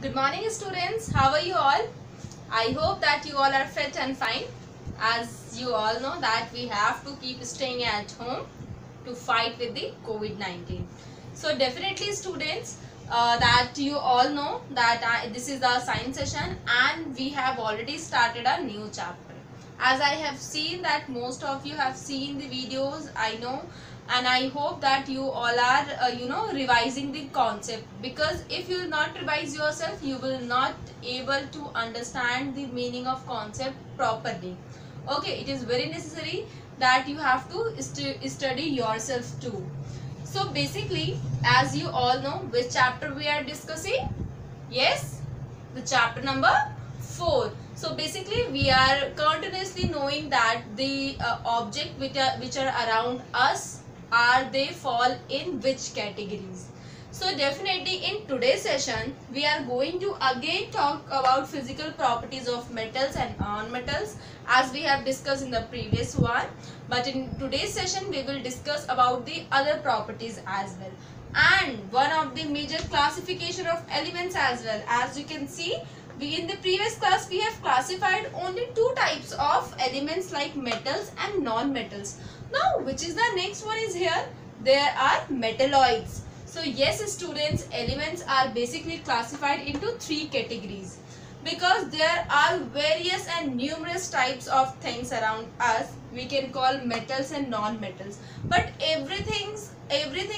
Good morning students, how are you all? I hope that you all are fit and fine. As you all know that we have to keep staying at home to fight with the COVID-19. So definitely students, that you all know that this is the science session and we have already started a new chapter. As I have seen that most of you have seen the videos, I know, and I hope that you all are revising the concept, because if you will not revise yourself, you will not able to understand the meaning of concept properly. Okay, it is very necessary that you have to study yourself too. So basically, as you all know, which chapter we are discussing? Yes, the chapter number 4. So basically we are continuously knowing that the object which are around us, are they fall in which categories. So definitely in today's session we are going to again talk about physical properties of metals and non-metals, as we have discussed in the previous one. But in today's session we will discuss about the other properties as well, and one of the major classification of elements as well. As you can see, we in the previous class we have classified only two types of elements like metals and non-metals. Now which is the next one is here? There are metalloids. So yes students, elements are basically classified into three categories, because there are various and numerous types of things around us. We can call metals and non-metals, but everything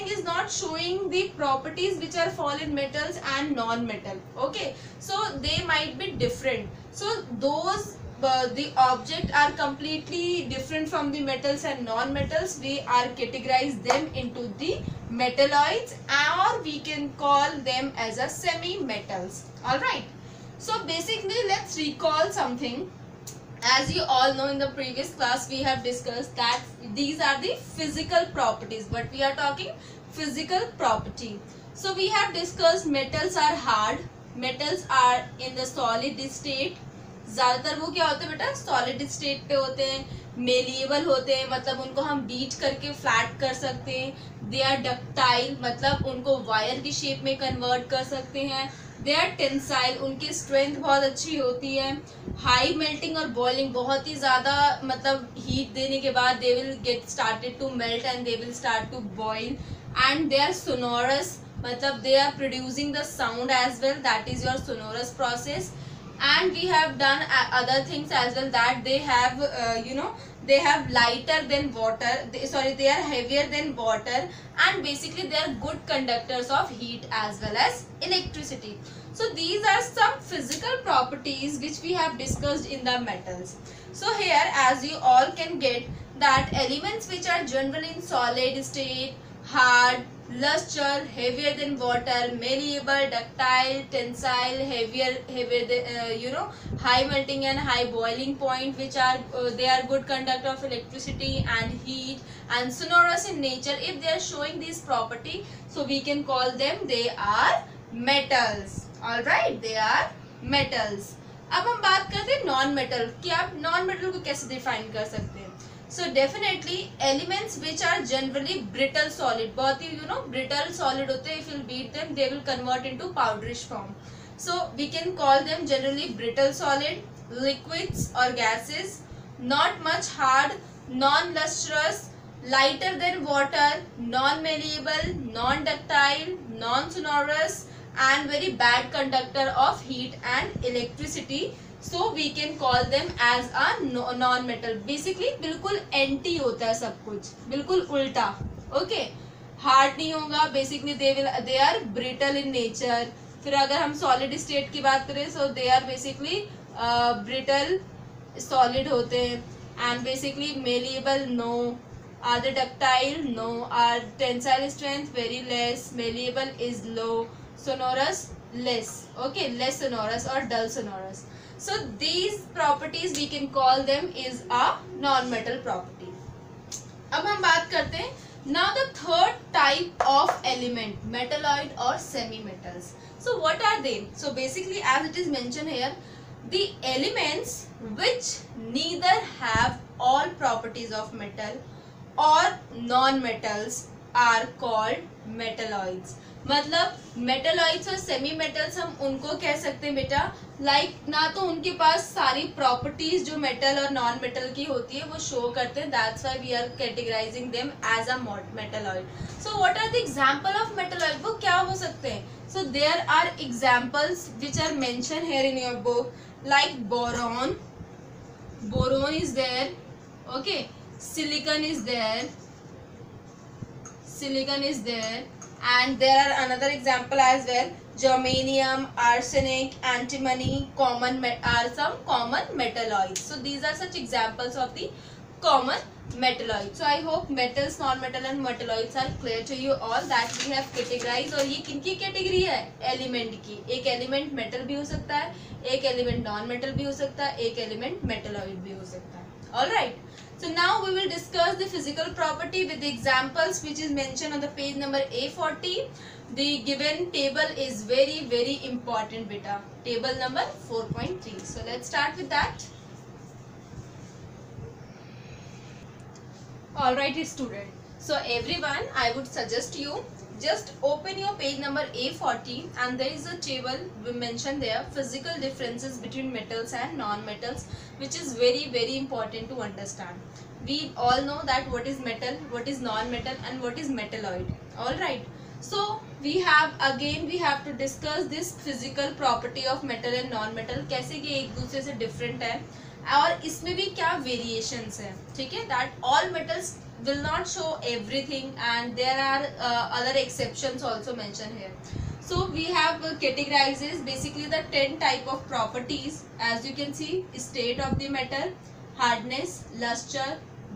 is not showing the properties which are fall in metals and non-metal. Okay, so they might be different. So those the object are completely different from the metals and non-metals. We are categorize them into the metalloids, or we can call them as a semi-metals. All right. So basically let's recall something. As you all know, in the previous class we have discussed that these are the physical properties, but we are talking physical property. So we have discussed metals are hard, metals are in the solid state. ज़्यादातर वो क्या होते हैं बेटा, solid state पे होते हैं, malleable होते हैं, मतलब उनको हम बीट करके फ्लैट कर सकते हैं. दे आर डक्टाइल, मतलब उनको वायर की शेप में कन्वर्ट कर सकते हैं. दे आर टेंसाइल, उनकी स्ट्रेंथ बहुत अच्छी होती है. हाई मेल्टिंग और बॉइलिंग, बहुत ही ज़्यादा मतलब हीट देने के बाद they will get started to melt and they will start to boil. And they are sonorous, मतलब they are producing the sound as well, that is your sonorous process. And we have done other things as well, that they have they have lighter than water, they are heavier than water, and basically they are good conductors of heat as well as electricity. So these are some physical properties which we have discussed in the metals. So here, as you all can get, that elements which are generally in solid state, hard, luster, heavier than water, malleable, ductile, tensile, heavier than high melting and high boiling point, which are they are good conductor of electricity and heat, and sonorous in nature. If they are showing this property, so we can call them, they are metals. All right, they are metals. अब हम बात करते हैं non metal कि आप non metal को कैसे define कर सकते हैं. So definitely elements which are generally brittle solid, बहुत ही brittle solid होते हैं. If you beat them, they will convert into powderish form. So we can call them generally brittle solid, liquids or gases, not much hard, non-lustrous, lighter than water, non-malleable, non-ductile, non-sonorous, and very bad conductor of heat and electricity. So we can call them as a non-metal. Basically बिल्कुल anti होता है सब कुछ, बिल्कुल उल्टा. Okay, hard नहीं होगा. Basically they are brittle in nature. फिर अगर हम सॉलिड स्टेट की बात करें, so they are basically brittle solid होते हैं. And basically malleable, no. Are they ductile? No. Are tensile strength very less, malleable is low, sonorous less. Okay, less sonorous or dull sonorous. So these properties we can call them is a non-metal property. अब हम बात करते हैं now the third type of element, metalloid or semi-metals. So what are they? So basically, as it is mentioned here, the elements which neither have all properties of metal or non-metals are called metalloids. मतलब metalloids और semi metals हम उनको कह सकते हैं बेटा like ना तो उनके पास सारी प्रॉपर्टीज जो मेटल और नॉन मेटल की होती है वो शो करते हैं, that's why we are categorising them as a metalloid. So what are the example of metalloid, वो क्या हो सकते हैं? So there are examples which are mention here in your book like boron, boron is there, okay, silicon is there, and there are another example as well, germanium, arsenic, antimony, are some common metalloids. So these are such examples of the common metalloids. So I hope metals, non-metal and metalloids are clear to you all that we have categorized. और ये किनकी category है? Element की. एक element metal भी हो सकता है, एक एलिमेंट नॉन मेटल भी हो सकता है, एक एलिमेंट मेटलॉइड भी हो सकता है. All right. So now we will discuss the physical property with the examples which is mentioned on the page number A40. The given table is very very important beta. Table number 4.3. So let's start with that. Alright student. So everyone, I would suggest you just open your page number A40 and there is a table we mentioned there, physical differences between metals and non-metals, which is very very important to understand. We all know that what is metal, what is non-metal and what is metalloid. Alright. So we have to discuss this physical property of metal and non-metal, कैसे कि एक दूसरे से different है और इसमें भी क्या variations है. ठीक है, that all metals will not show everything and there are other exceptions also mentioned here. So we have categorizes basically the 10 type of properties. As you can see, state of the metal, hardness, luster,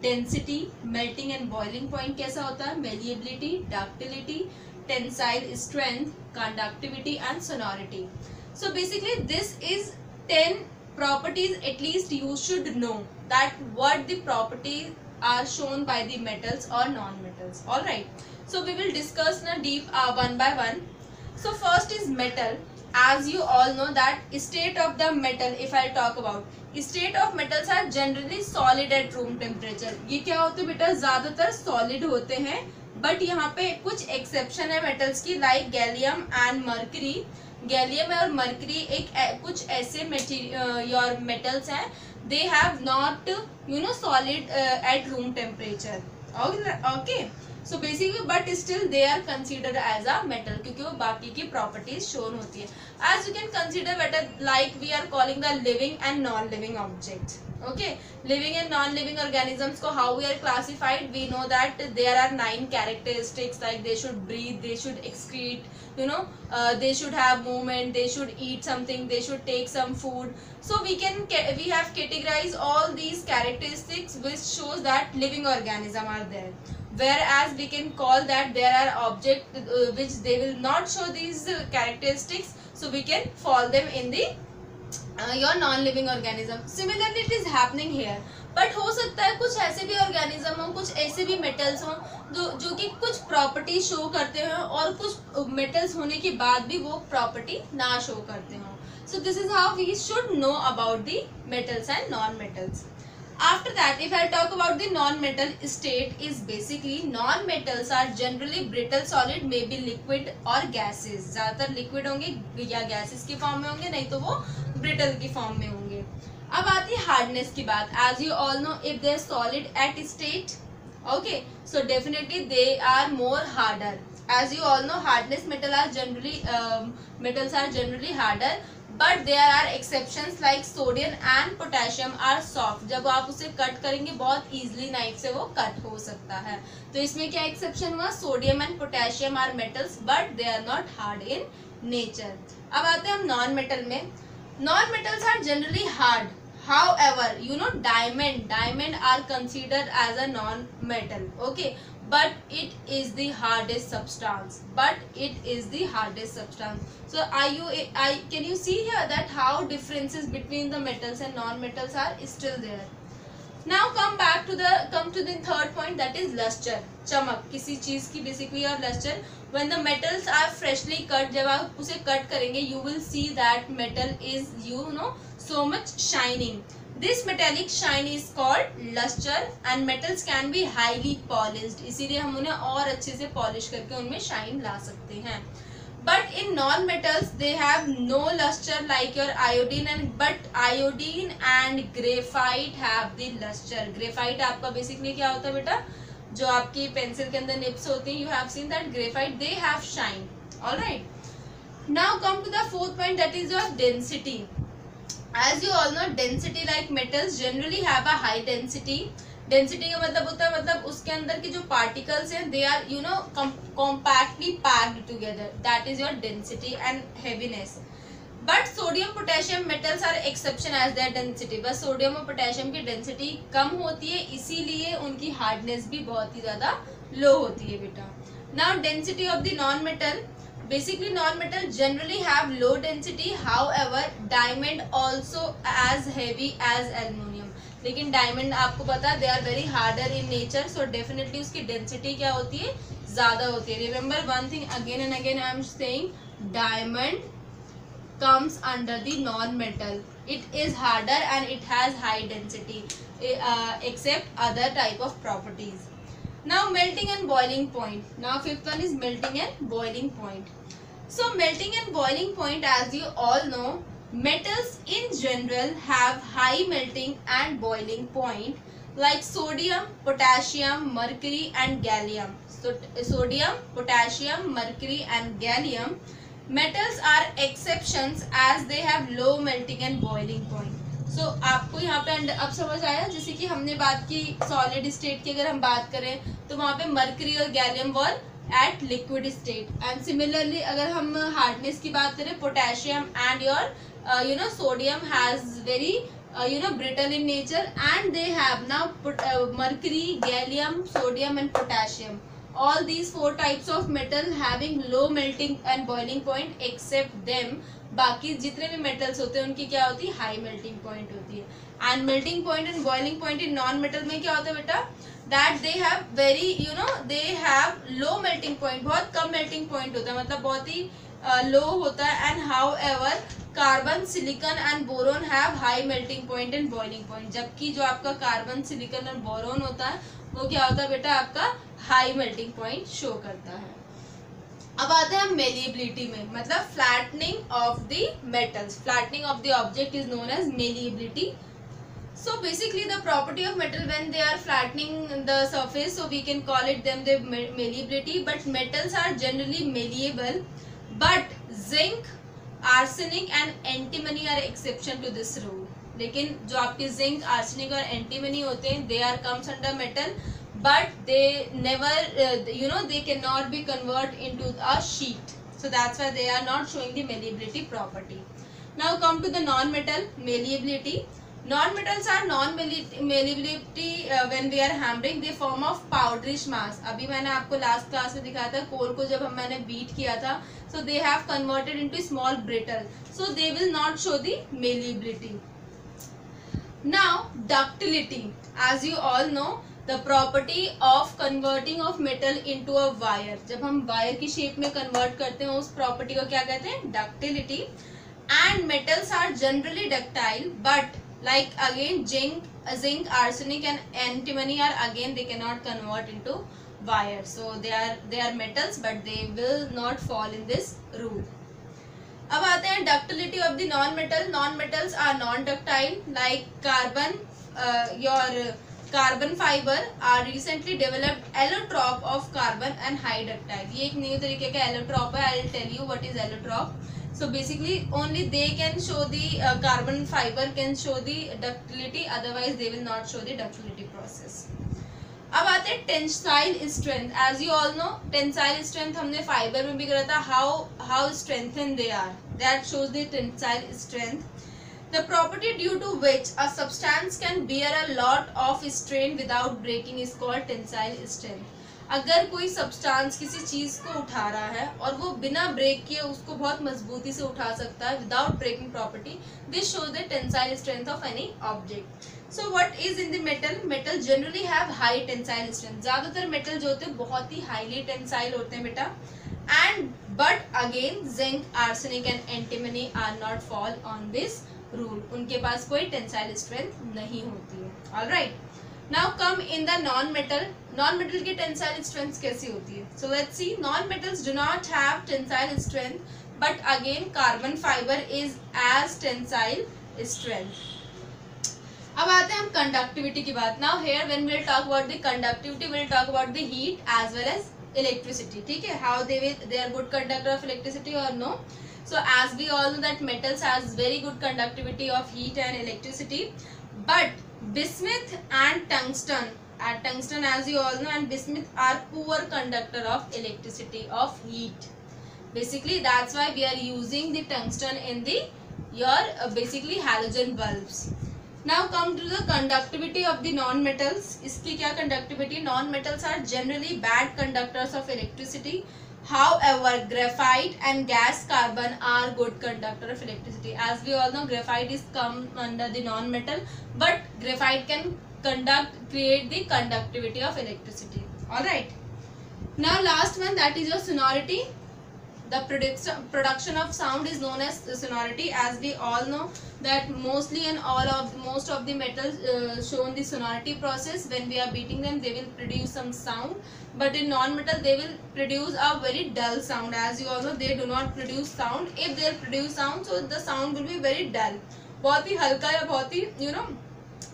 density, melting and boiling point कैसा होता है, malleability, ductility, tensile strength, conductivity and sonority. So basically this is 10 properties. At least you should know that what the properties are shown by the metals or non-metals. All right. So we will discuss now deep one by one. So first is metal. As you all know that state of the metal, if I talk about state of metals are generally solid at room temperature. ये क्या होते हैं बेटा, ज्यादातर solid होते हैं, but यहाँ पे कुछ exception है metals की, like gallium and mercury. Gallium और मर्करी कुछ ऐसे metals हैं, they have not solid at room temperature. Okay. So basically but still they are considered as a metal क्योंकि वो बाकी की properties shown होती है. As you can consider better, like we are calling the living and non-living objects. Okay, living and non-living organisms को how we are classified, we know that there are 9 characteristics, like they should breathe, they should excrete, they should have movement, they should eat something, they should take some food. So we have categorized all these characteristics which shows that living organism are there. Whereas we can call that there are objects which they will not show these characteristics, so we can fall them in the your non-living organism. Similarly it is happening here. But हो सकता है कुछ ऐसे भी organism हो, कुछ ऐसे भी metals हो जो कि कुछ property show करते हो और कुछ metals होने के बाद भी वो property ना show करते हो. So this is how we should know about the metals and non-metals. After that, if I talk about the non-metal state, is basically non-metals are generally brittle solid, may be liquid or gases. ज़्यादातर liquid होंगे या gases की form में होंगे, नहीं तो वो brittle की form में होंगे. अब आती है hardness की बात. As you all know, if they are solid at state, okay, so definitely they are more harder. As you all know, hardness metals are generally harder. But there are exceptions like sodium and potassium are soft. जब आप उसे cut करेंगे बहुत easily knife से वो cut हो सकता है. तो इसमें क्या exception हुआ, sodium and potassium are metals but they are not hard in nature. अब आते हैं हम non metal में. Non metals are generally hard. However, diamond are considered as a non metal. Okay, but it is the hardest substance. So can you see here that how differences between the metals and non-metals are still there. Now come to the third point, that is luster, चमक किसी चीज की basically और luster. When the metals are freshly cut, जब आप उसे cut करेंगे, you will see that metal is so much shining. This metallic shine is called lustre and metals can be highly polished, इसीलिए हम उन्हें और अच्छे से पॉलिश करके उनमें शाइन ला सकते हैं. But in non-metals they have no luster like your iodine but iodine and graphite have the luster. Graphite आपका बेसिकली क्या होता है बेटा, जो आपकी पेंसिल के अंदर निप्स होती हैं, you have seen that graphite they have shine. All right. Now come to the fourth point, that is your density. As you all know, density like metals generally have a high density. Density का मतलब होता है, मतलब उसके अंदर के जो particles हैं they are compactly packed together, that is your density and heaviness. But sodium potassium metals are exception as their density. बस सोडियम और पोटेशियम की डेंसिटी कम होती है, इसीलिए उनकी हार्डनेस भी बहुत ही ज्यादा लो होती है बेटा. Now density of the non metal, basically non metal generally have low density, however diamond also as heavy as aluminium. लेकिन डायमंड आपको पता है they are very harder in nature, so definitely उसकी डेंसिटी क्या होती है, ज्यादा होती है. Remember one thing again and again I am saying, diamond comes under the non-metal. It is harder and it has high density except other type of properties. Now melting and boiling point. Now fifth one is melting and boiling point. So melting and boiling point, as you all know, metals in general have high melting and boiling point like sodium, potassium, mercury and gallium. So sodium, potassium, mercury and gallium metals are exceptions as they have low melting and boiling point. So आपको यहाँ पे अब समझ आया, जैसे कि हमने बात की सॉलिड स्टेट की, अगर हम बात करें तो वहाँ पे मर्करी और gallium were at liquid state. And similarly अगर हम हार्डनेस की बात करें, potassium and your sodium has very brittle in nature and they have now mercury, gallium, sodium and potassium. All these four types of metal having low melting and boiling point except them. बाकी जितने भी metals होते हैं उनकी क्या होती है, high melting point होती है. And melting point and boiling point in non metal में क्या होता है बेटा, that they have very they have low melting point, बहुत कम melting point होता है, मतलब बहुत ही low होता है. And however carbon, silicon and boron have high melting point and boiling point. जबकि जो आपका कार्बन, सिलिकॉन और बोरोन होता है वो क्या होता है बेटा, आपका हाई मेल्टिंग पॉइंट शो करता है. अब आते हैं मेलिएबिलिटी में, मतलब flattening of the metals. Flattening of the object is known as malleability. So basically the property of metal when they are flattening the surface, so we can call it them the malleability. But metals are generally malleable, but zinc, arsenic and antimony are exception to this rule. लेकिन जो आपके zinc, arsenic और antimony होते हैं they are comes under metal, but they never they cannot be convert into a sheet, so that's why they are not showing the malleability property. Now come to the non-metal malleability. Non-metals are non-malleability when we are hammering, they form of powderish mass. अभी मैंने आपको last class में दिखाया था, core को जब मैंने beat किया था, so they have converted into small brittle, so they will not show the malleability. Now ductility, as you all know, the property of converting of metal into a wire. जब हम wire की shape में convert करते हैं उस property को क्या कहते हैं, ductility. And metals are generally ductile, but like again zinc, arsenic and antimony are again they cannot convert into wire, so they are metals but they will not fall in this rule. अब आते हैं ductility of the non-metal. Non-metals are non-ductile like carbon. Your carbon fiber are recently developed allotrope of carbon and high ductile. ये एक new तरीके का allotrope है. I will tell you what is allotrope. So basically only they can show the carbon fiber can show the ductility, otherwise they will not show the ductility process. अब आते हैं tensile strength. As you all know tensile strength हमने fibre में भी करा था, how strengthen they are, that shows the tensile strength. The property due to which a substance can bear a lot of strain without breaking is called tensile strength. अगर कोई substance किसी चीज को उठा रहा है और वो बिना ब्रेक किए उसको बहुत मजबूती से उठा सकता है without breaking property, this shows the tensile strength of any object. So what is in the metal, metal generally have high tensile strength. ज्यादातर मेटल जो होते हैं बहुत ही हाईली टेंसाइल होते हैं बेटा. And but again zinc, arsenic and antimony are not fall on this rule, उनके पास कोई टेंसाइल स्ट्रेंथ नहीं होती है. Alright, now come in the non metal. Non metal की टेंसाइल स्ट्रेंथ कैसी होती है? So let's see. Non metals do not have tensile strength, but again carbon fibre is as tensile strength. अब आते हैं हम कंडक्टिविटी की बात. Now here when we will talk about the conductivity, we will talk about the heat as well as electricity. ठीक है, how they are good conductor of electricity और no. So as we all know that metals has very good conductivity of heat and electricity, but bismuth and tungsten as you all know and bismuth are poor conductor of electricity, of heat. Basically that's why we are using the tungsten in the your basically halogen bulbs. Now come to the conductivity of the non metals. इसकी क्या conductivity? Non metals are generally bad conductors of electricity. However, graphite and gas carbon are good conductor of electricity. As we all know, graphite is come under the non-metal, but graphite can create the conductivity of electricity. All right. Now, last one, that is your sonority. The production of sound is known as sonority. As we all know that mostly and most of the metals shown the sonority process. When we are beating them, they will produce some sound, but in non-metal they will produce a very dull sound. As you all know, they do not produce sound. If they produce sound, so the sound will be very dull. बहुत ही हल्का या बहुत ही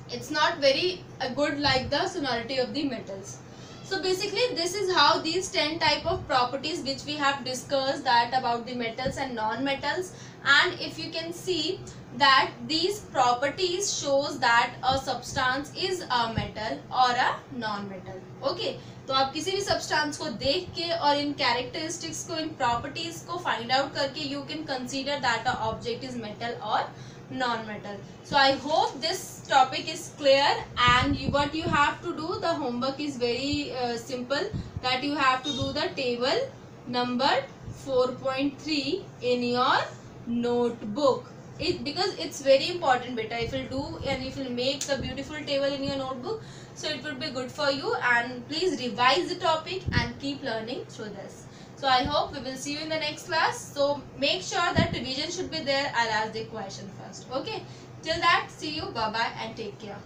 it's not very good like the sonority of the metals. So basically this is how these 10 type of properties which we have discussed that about the metals and non-metals, and if you can see that these properties shows that a substance is a metal or a non-metal. Okay, तो आप किसी भी substance को देख के और इन characteristics को, इन properties को find out करके you can consider that a object is metal or non-metal. So I hope this topic is clear, and what you have to do, the homework is very simple, that you have to do the table number 4.3 in your notebook. Because it's very important beta, if you do and if you make the beautiful table in your notebook, so it would be good for you, and please revise the topic and keep learning through this. So I hope we will see you in the next class. So make sure that revision should be there. I'll ask the question first. Okay. Till that, see you. Bye bye and take care.